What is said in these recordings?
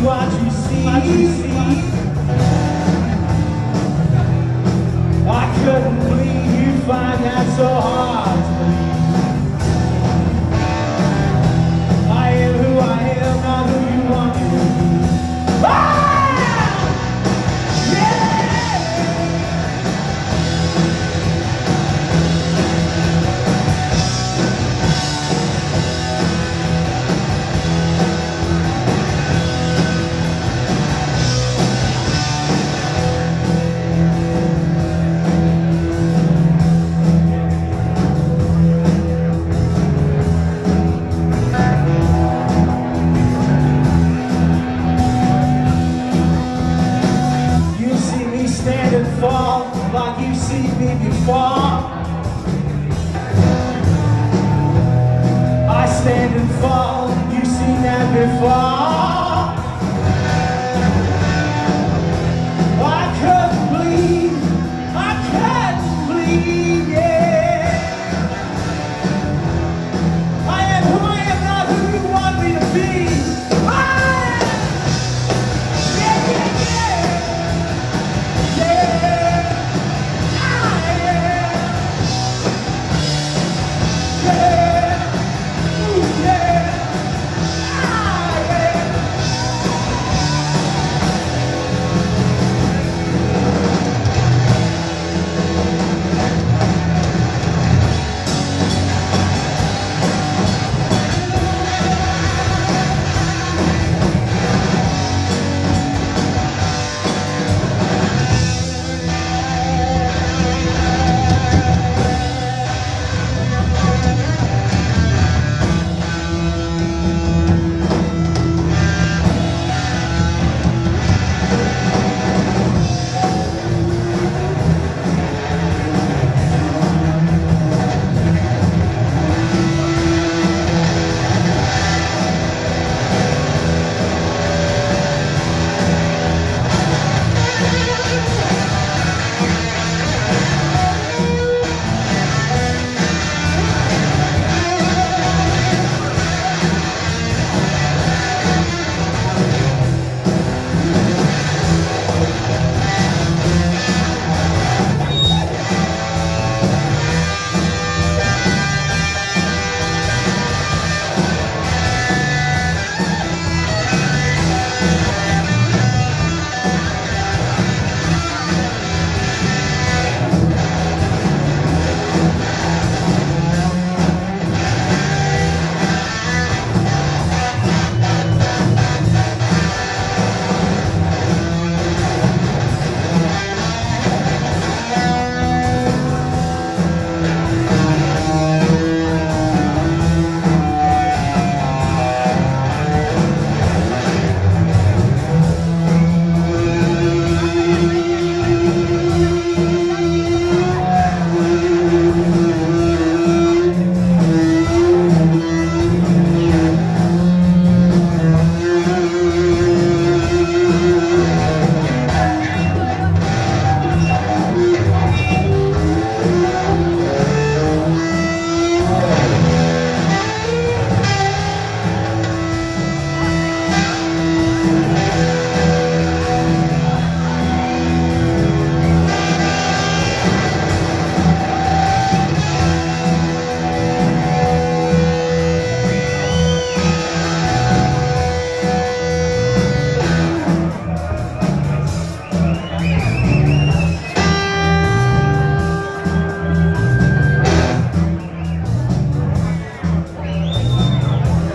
what you see. I couldn't believe you find that so hard to believe. I am who I am, not who you want me to be. Ah! Yeah! Stand and fall like you see me before. I stand and fall, you seen that before. I couldn't believe, yeah. I am who I am, not who you want me to be.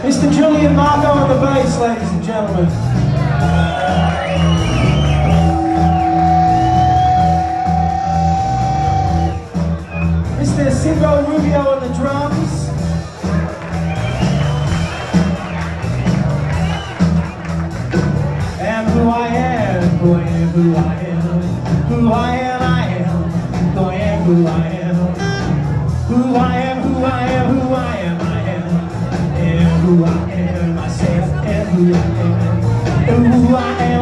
Mr. Julian Marco on the bass, ladies and gentlemen. Mr. Simbo Rubio on the drums. And who I am, who I am, who I am, who I am, I am, who I am, who I am, who I am, who I am, who I am, I am, who I am, myself, and who I am, and who I am,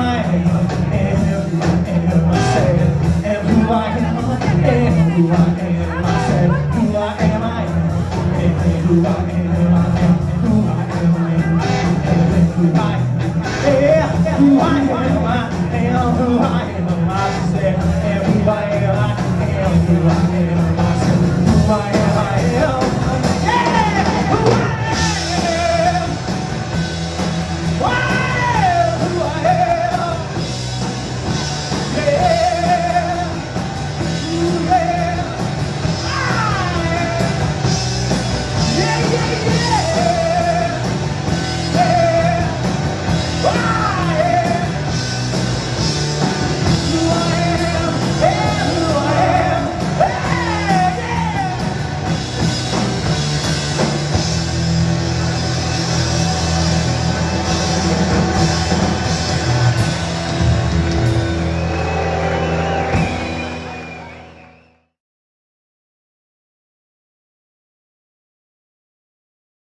and who I am, myself, and who I am, and who I am.